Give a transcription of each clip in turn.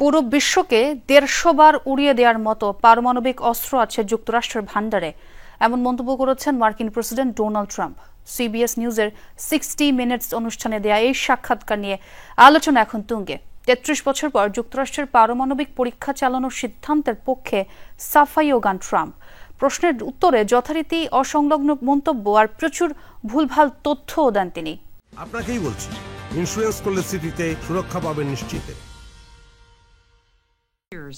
পুরো বিশ্বকে ১৫০ বার উড়িয়ে দেওয়ার মতো পারমাণবিক অস্ত্র আছে যুক্তরাষ্ট্রের ভান্ডারে, এমন মন্তব্য করেছেন মার্কিন প্রেসিডেন্ট ডোনাল্ড ট্রাম্প। সিবিএস নিউজের 60 মিনিটস অনুষ্ঠানে দেয়া এই সাক্ষাৎকার নিয়ে আলোচনা এখন তুঙ্গে। ৩৩ বছর পর যুক্তরাষ্ট্রের পারমাণবিক পরীক্ষা চালানোর সিদ্ধান্তের পক্ষে সাফাইও গান ট্রাম্প। প্রশ্নের উত্তরে যথারীতি অসংলগ্ন মন্তব্য আর প্রচুর ভুলভাল তথ্যও দেন তিনি। আপনাকেই বলছি, ইন্স্যুরেন্স করলে সিটিতে সুরক্ষা পাবেন নিশ্চিত।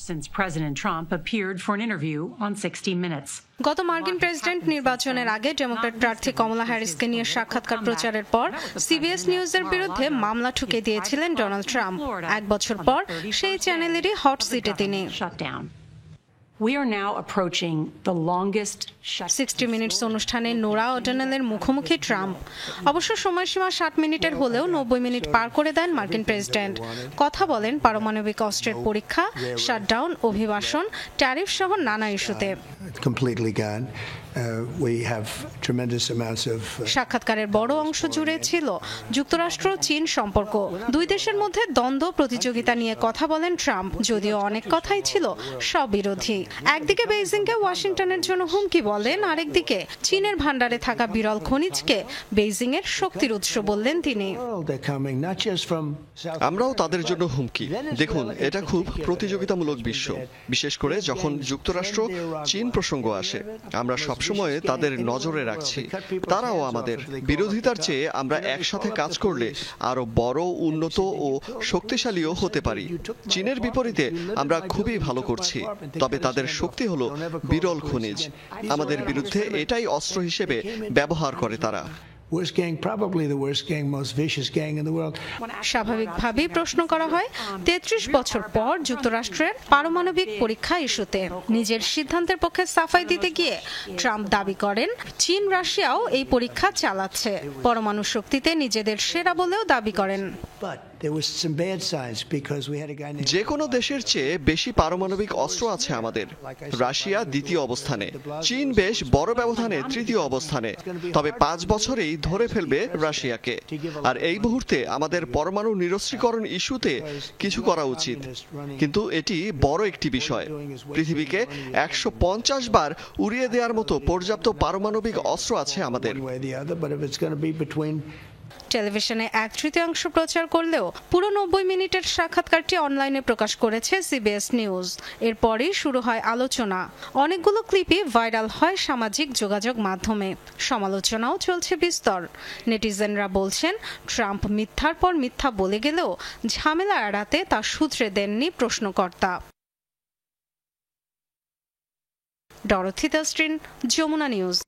Since President Trump appeared for an interview on 60 Minutes. গত মার্কিন প্রেসিডেন্ট নির্বাচনের আগে ডেমোক্র্যাট প্রার্থী কমলা হ্যারিসকে নিয়ে সাক্ষাৎকার প্রচারের পর সিবিএস নিউজের বিরুদ্ধে মামলা ঠুকে দিয়েছিলেন ডোনাল্ড ট্রাম্প। ১ বছর পর সেই চ্যানেলেরই হট সিটে তিনি। We are now approaching the longest 60 minutes অনুষ্ঠানে নোরা ওডনেলের মুখোমুখি ট্রাম্প। অবশ্য সময়সীমা 60 মিনিটের হলেও 90 মিনিট পার করে দেন মার্কিন প্রেসিডেন্ট। কথা বলেন পারমাণবিক অস্ত্রের পরীক্ষা, শাটডাউন, অভিবাসন, ট্যারিফ সহ নানা ইস্যুতে। সাক্ষাৎকারের বড় অংশ জুড়ে ছিল যুক্তরাষ্ট্র চীন সম্পর্ক। দুই দেশের মধ্যে দ্বন্দ্ব প্রতিযোগিতা নিয়ে কথা বলেন ট্রাম্প, যদিও অনেক কথাই ছিল স্ববিরোধী। একদিকে বেইজিংকে ওয়াশিংটনের জন্য হুমকি বলেন, আরেকদিকে চীনের ভান্ডারে থাকা বিরল খনিজকে বেইজিং এর শক্তির উৎস বললেন তিনি। আমরাও তাদের জন্য হুমকি। দেখুন, এটা খুব প্রতিযোগিতামূলক বিশ্ব, বিশেষ করে যখন যুক্তরাষ্ট্র চীন প্রসঙ্গ আসে। আমরা সবসময় তাদের নজরে রাখছি, তারাও আমাদের। বিরোধিতার চেয়ে আমরা একসাথে কাজ করলে আরো বড়, উন্নত ও শক্তিশালীও হতে পারি। চীনের বিপরীতে আমরা খুবই ভালো করছি, তবে তাদের শক্তি হলো বিরল খনিজ। আমাদের বিরুদ্ধে এটাই অস্ত্র হিসেবে ব্যবহার করে তারা। স্বাভাবিকভাবেই প্রশ্ন করা হয় ৩৩ বছর পর যুক্তরাষ্ট্রের পারমাণবিক পরীক্ষা ইস্যুতে। নিজের সিদ্ধান্তের পক্ষে সাফাই দিতে গিয়ে ট্রাম্প দাবি করেন চীন, রাশিয়াও এই পরীক্ষা চালাচ্ছে। পরমাণু শক্তিতে নিজেদের সেরা বলেও দাবি করেন। যে কোনো দেশের চেয়ে বেশি পারমাণবিক অস্ত্র আছে আমাদের। রাশিয়া দ্বিতীয় অবস্থানে, চীন বেশ বড় ব্যবধানে তৃতীয় অবস্থানে। তবে 5 বছরেই ধরে ফেলবে রাশিয়াকে। আর এই মুহূর্তে আমাদের পরমাণু নিরস্ত্রীকরণ ইস্যুতে কিছু করা উচিত। কিন্তু এটি বড় একটি বিষয়। পৃথিবীকে 150 বার উড়িয়ে দেওয়ার মতো পর্যাপ্ত পারমাণবিক অস্ত্র আছে আমাদের। টেলিভিশনে 1/3 প্রচার করলেও পুরো 90 মিনিটের সাক্ষাৎকারটি অনলাইনে প্রকাশ করেছে সিবিএস নিউজ। এরপরই শুরু হয় আলোচনা। অনেকগুলো ক্লিপই ভাইরাল হয় সামাজিক যোগাযোগ মাধ্যমে। সমালোচনাও চলছে বিস্তর। নেটিজেনরা বলছেন ট্রাম্প মিথ্যার পর মিথ্যা বলে গেলেও ঝামেলা এড়াতে তা সূত্রে দেননি প্রশ্নকর্তা। Dorothy Tastrin, Jamuna news.